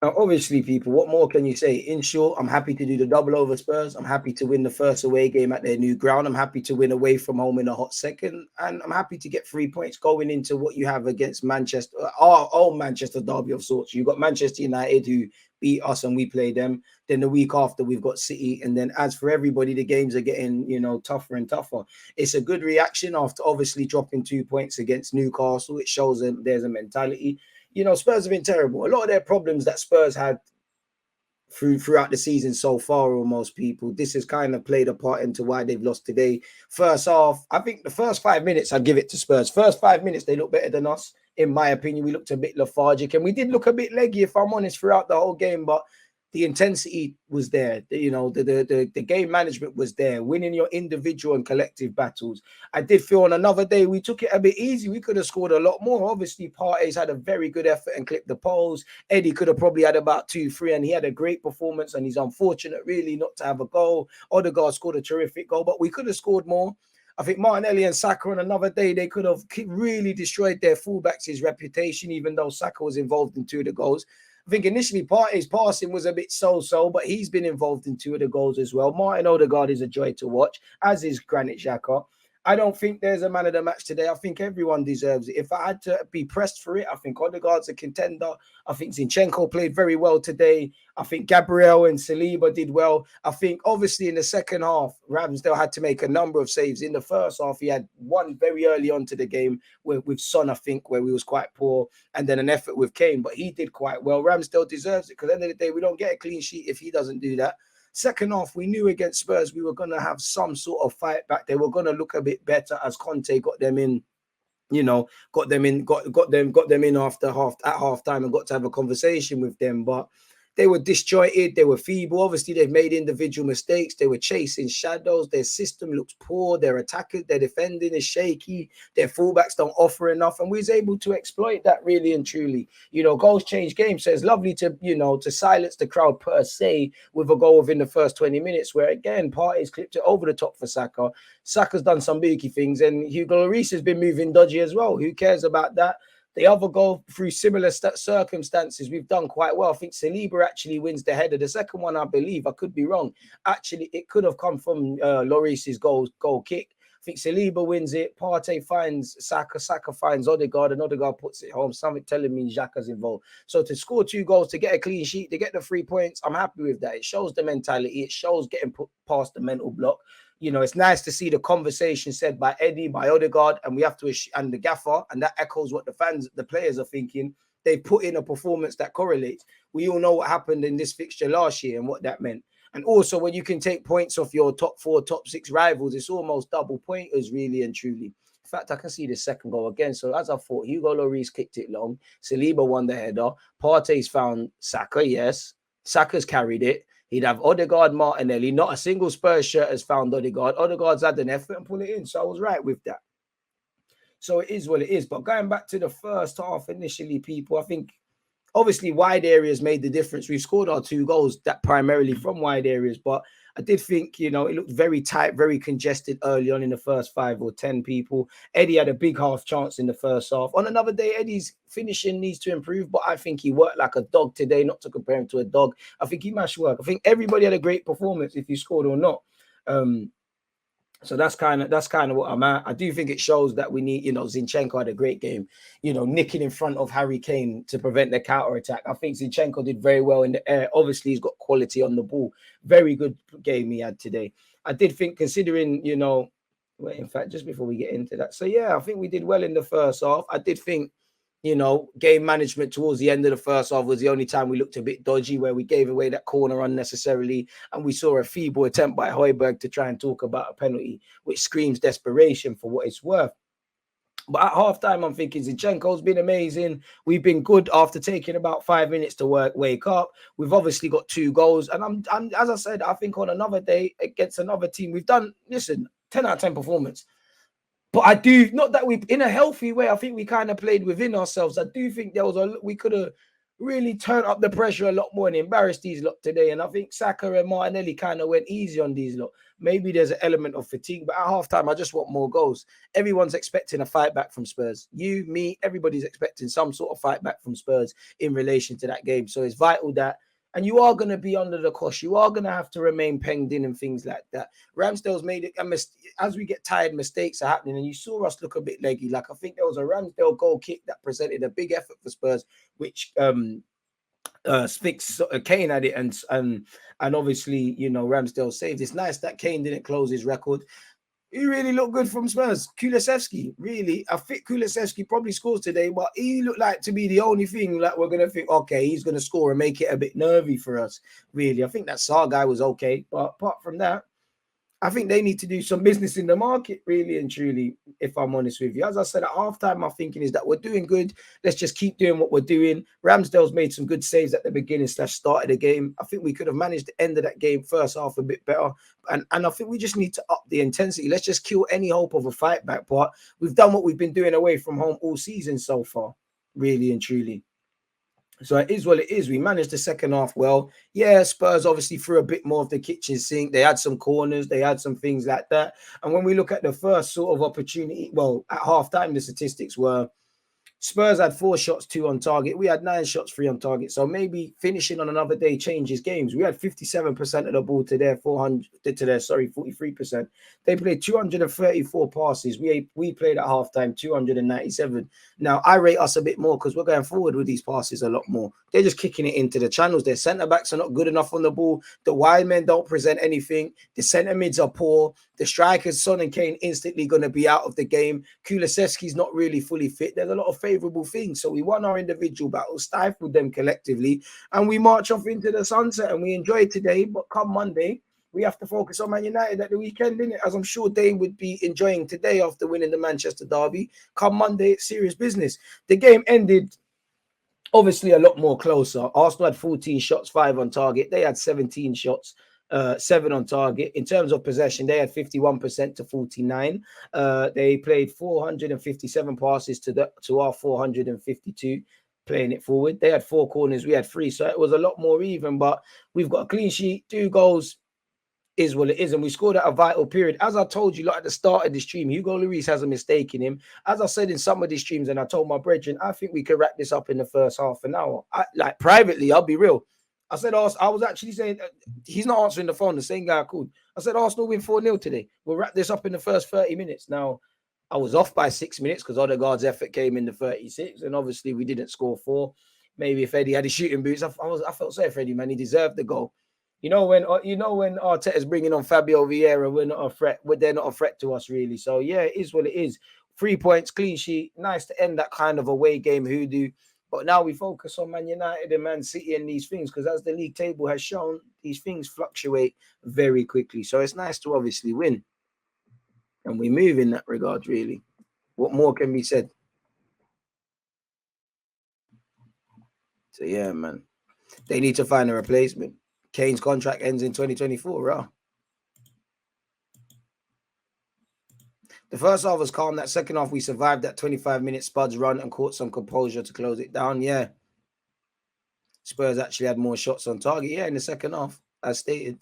Now, obviously, people, what more can you say? In short, I'm happy to do the double over Spurs. I'm happy to win the first away game at their new ground. I'm happy to win away from home in a hot second. And I'm happy to get 3 points going into what you have against Manchester, our own Manchester derby of sorts. You've got Manchester United who beat us and we play them. Then the week after, we've got City. And then as for everybody, the games are getting, tougher and tougher. It's a good reaction after obviously dropping 2 points against Newcastle. It shows them there's a mentality. Spurs have been terrible. A lot of their problems that Spurs had throughout the season so far, almost people, this has kind of played a part into why they've lost today. First half, I think the first 5 minutes, I'd give it to Spurs. First 5 minutes, they look better than us. In my opinion, we looked a bit lethargic and we did look a bit leggy, if I'm honest, throughout the whole game. But the intensity was there. The game management was there. Winning your individual and collective battles. I did feel on another day we took it a bit easy. We could have scored a lot more. Obviously, Partey's had a very good effort and clipped the poles. Eddie could have probably had about 2-3, and he had a great performance. And he's unfortunate, really, not to have a goal. Odegaard scored a terrific goal, but we could have scored more. I think Martinelli and Saka on another day, they could have really destroyed their fullbacks' reputation, even though Saka was involved in two of the goals. I think initially Partey's passing was a bit so-so, but he's been involved in two of the goals as well. Martin Odegaard is a joy to watch, as is Granit Xhaka. I don't think there's a man of the match today. I think everyone deserves it. If I had to be pressed for it, I think Odegaard's a contender. I think Zinchenko played very well today. I think Gabriel and Saliba did well. I think obviously in the second half, Ramsdale had to make a number of saves. In the first half, he had one very early on to the game with Son, I think, where we was quite poor, and then an effort with Kane, but he did quite well. Ramsdale deserves it because at the end of the day, we don't get a clean sheet if he doesn't do that. Second half, we knew against Spurs we were going to have some sort of fight back. They were going to look a bit better as Conte got them in, got them in after half time and got to have a conversation with them. But they were disjointed, they were feeble. Obviously, they've made individual mistakes. They were chasing shadows. Their system looks poor. Their attackers, their defending is shaky. Their fullbacks don't offer enough. And we was able to exploit that really and truly. Goals change games. So it's lovely to silence the crowd per se with a goal within the first 20 minutes, where again, Partey's clipped it over the top for Saka. Saka's done some booky things, and Hugo Lloris has been moving dodgy as well. Who cares about that? The other goal, through similar circumstances, we've done quite well. I think Saliba actually wins the header. The second one, I believe, I could be wrong. Actually, it could have come from Lloris's goal kick. I think Saliba wins it. Partey finds Saka. Saka finds Odegaard, and Odegaard puts it home. Something telling me Xhaka's involved. So to score 2 goals, to get a clean sheet, to get the 3 points, I'm happy with that. It shows the mentality. It shows getting put past the mental block. It's nice to see the conversation said by Eddie, by Odegaard, and we have to, and the gaffer, and that echoes what the players are thinking. They put in a performance that correlates. We all know what happened in this fixture last year and what that meant. And also, when you can take points off your top 4, top 6 rivals, it's almost double pointers, really and truly. In fact, I can see the second goal again. So as I thought, Hugo Lloris kicked it long. Saliba won the header. Partey's found Saka, yes. Saka's carried it. He'd have Odegaard, Martinelli. Not a single Spurs shirt has found Odegaard. Odegaard's had an effort and pull it in. So I was right with that. So it is what it is. But going back to the first half initially, people, I think obviously wide areas made the difference. We've scored our 2 goals that primarily from wide areas, but I did think, it looked very tight, very congested early on in the first 5 or 10 people. Eddie had a big half chance in the first half. On another day, Eddie's finishing needs to improve, but I think he worked like a dog today, not to compare him to a dog. I think he mashed work. I think everybody had a great performance if you scored or not. So that's kind of what I'm at. I do think it shows that we need, Zinchenko had a great game, nicking in front of Harry Kane to prevent the counter attack. I think Zinchenko did very well in the air. Obviously, he's got quality on the ball. Very good game he had today. I did think, considering, in fact, just before we get into that. So, yeah, I think we did well in the first half. I did think, game management towards the end of the first half was the only time we looked a bit dodgy, where we gave away that corner unnecessarily, and we saw a feeble attempt by Højbjerg to try and talk about a penalty, which screams desperation for what it's worth. But at halftime, I'm thinking Zinchenko's been amazing. We've been good after taking about 5 minutes to wake up. We've obviously got 2 goals, and I'm as I said, I think on another day against another team, we've done 10 out of 10 performance. But I do, not that we, in a healthy way, I think we kind of played within ourselves. I do think we could have really turned up the pressure a lot more and embarrassed these lot today. And I think Saka and Martinelli kind of went easy on these lot. Maybe there's an element of fatigue, but at halftime, I just want more goals. Everyone's expecting a fight back from Spurs. You, me, everybody's expecting some sort of fight back from Spurs in relation to that game. So it's vital that, and you are going to be under the cosh. You are going to have to remain penned in and things like that. Ramsdale's made it, as we get tired, mistakes are happening. And you saw us look a bit leggy. Like, I think there was a Ramsdale goal kick that presented a big effort for Spurs, which Spix Kane had it, and obviously, you know, Ramsdale saved. It's nice that Kane didn't close his record. He really looked good from Spurs. Kulusevski, really, I think Kulusevski probably scores today, but he looked like to be the only thing that we're gonna think, okay, he's gonna score and make it a bit nervy for us. Really, I think that Sarr guy was okay, but apart from that, I think they need to do some business in the market, really and truly, if I'm honest with you. As I said, at halftime, my thinking is that we're doing good. Let's just keep doing what we're doing. Ramsdale's made some good saves at the beginning / started the game. I think we could have managed the end of that game first half a bit better. And I think we just need to up the intensity. Let's just kill any hope of a fight back. But we've done what we've been doing away from home all season so far, really and truly. So it is what it is. We managed the second half well. Yeah, Spurs obviously threw a bit more of the kitchen sink. They had some corners. They had some things like that. And when we look at the first sort of opportunity, well, at halftime, the statistics were Spurs had 4 shots, 2 on target. We had 9 shots, 3 on target. So maybe finishing on another day changes games. We had 57% of the ball to their 43%. They played 234 passes. We played at halftime 297. Now I rate us a bit more because we're going forward with these passes a lot more. They're just kicking it into the channels. Their centre backs are not good enough on the ball. The wide men don't present anything. The centre mids are poor. The strikers, Son and Kane, instantly going to be out of the game. Kulusevski's not really fully fit. There's a lot of favourable things. So we won our individual battles, stifled them collectively, and we march off into the sunset and we enjoy today. But come Monday, we have to focus on Man United at the weekend, innit? As I'm sure they would be enjoying today after winning the Manchester derby. Come Monday, it's serious business. The game ended obviously a lot more closer. Arsenal had 14 shots, 5 on target. They had 17 shots. 7 on target. In terms of possession, they had 51% to 49. They played 457 passes to our 452, playing it forward. They had 4 corners, we had 3, so it was a lot more even. But we've got a clean sheet, 2 goals. Is what it is, and we scored at a vital period. As I told you, like at the start of the stream, Hugo Lloris has a mistake in him. As I said in some of these streams, and I told my brethren, I think we could wrap this up in the first half an hour. Like privately, I'll be real. I said, I was actually saying, he's not answering the phone, the same guy I called. I said, Arsenal win 4-0 today. We'll wrap this up in the first 30 minutes. Now, I was off by 6 minutes because Odegaard's effort came in the 36, and obviously we didn't score 4. Maybe if Eddie had his shooting boots, I felt sorry for Eddie, man. He deserved the goal. You know when Arteta's bringing on Fabio Vieira, we're not a threat. They're not a threat to us, really. So yeah, it is what it is. 3 points, clean sheet. Nice to end that kind of away game hoodoo. But now we focus on Man United and Man City and these things, because as the league table has shown, these things fluctuate very quickly. So it's nice to obviously win. And we move in that regard, really. What more can be said? So yeah, man. They need to find a replacement. Kane's contract ends in 2024, right? The first half was calm. That second half, we survived that 25-minute Spuds run and caught some composure to close it down. Yeah. Spurs actually had more shots on target. Yeah, in the second half, as stated.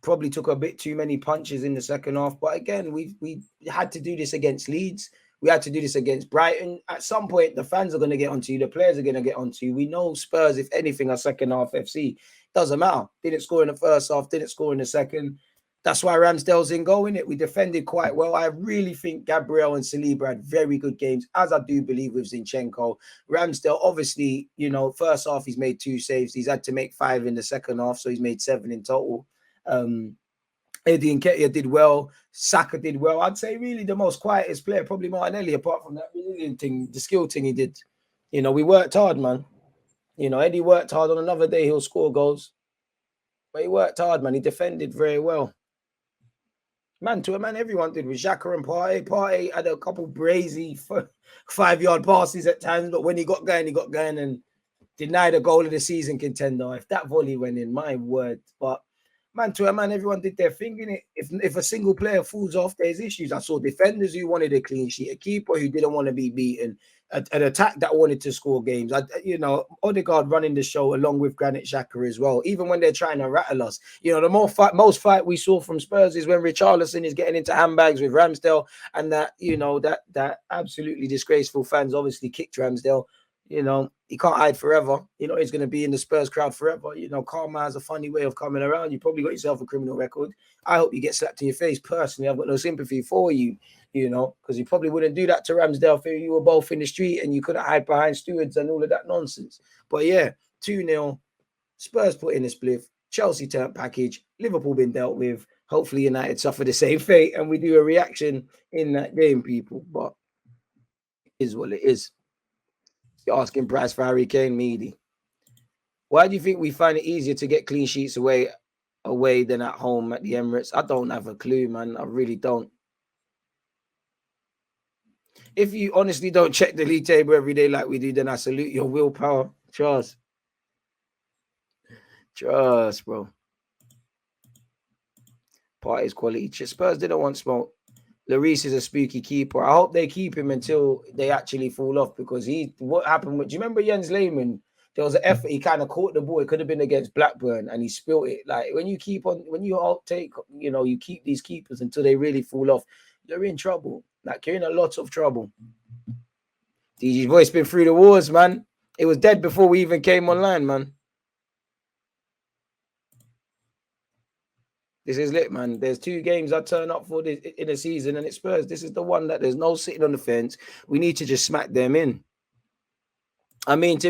Probably took a bit too many punches in the second half. But again, we had to do this against Leeds. We had to do this against Brighton. At some point, the fans are going to get onto you. The players are going to get onto you. We know Spurs, if anything, are second half FC. Doesn't matter. Didn't score in the first half. Didn't score in the second. That's why Ramsdale's in goal, innit? We defended quite well. I really think Gabriel and Saliba had very good games, as I do believe with Zinchenko. Ramsdale, obviously, you know, first half he's made 2 saves. He's had to make 5 in the second half, so he's made 7 in total. Eddie Nketiah did well. Saka did well. I'd say really the most quietest player, probably Martinelli, apart from that brilliant thing, the skill thing he did. You know, we worked hard, man. You know, Eddie worked hard. On another day, he'll score goals. But he worked hard, man. He defended very well. Man to a man, everyone did with Xhaka and Partey. Partey had a couple brazy 5-yard passes at times, but when he got going and denied a goal of the season contender. If that volley went in, my word. But man to a man, everyone did their thing in it. If a single player falls off, there's issues. I saw defenders who wanted a clean sheet, a keeper who didn't want to be beaten. an attack that wanted to score games. Odegaard running the show along with Granit Xhaka as well. Even when they're trying to rattle us, the most fight we saw from Spurs is when Richarlison is getting into handbags with Ramsdale, and that absolutely disgraceful fans obviously kicked Ramsdale. He can't hide forever. He's going to be in the Spurs crowd forever. Karma has a funny way of coming around. You probably got yourself a criminal record. I hope you get slapped in your face. Personally, I've got no sympathy for you, because you probably wouldn't do that to Ramsdale if you were both in the street and you couldn't hide behind stewards and all of that nonsense. But yeah, 2-0. Spurs put in a spliff. Chelsea turned package. Liverpool been dealt with. Hopefully United suffer the same fate and we do a reaction in that game, people. But it is what it is. You're asking price for Harry Kane, Meady. Why do you think we find it easier to get clean sheets away than at home at the Emirates? I don't have a clue, man. I really don't. If you honestly don't check the league table every day like we do, then I salute your willpower. Trust, bro. Party's quality. Spurs didn't want smoke. Lloris is a spooky keeper. I hope they keep him until they actually fall off, because what happened with, do you remember Jens Lehmann? There was an effort. He kind of caught the ball. It could have been against Blackburn and he spilled it. Like when you keep these keepers until they really fall off, you're in trouble. Like you're in a lot of trouble. DG's voice been through the wars, man. It was dead before we even came online, man. This is lit, man. There's 2 games I turn up for this in a season, and it's Spurs. This is the one that there's no sitting on the fence. We need to just smack them in. I mean,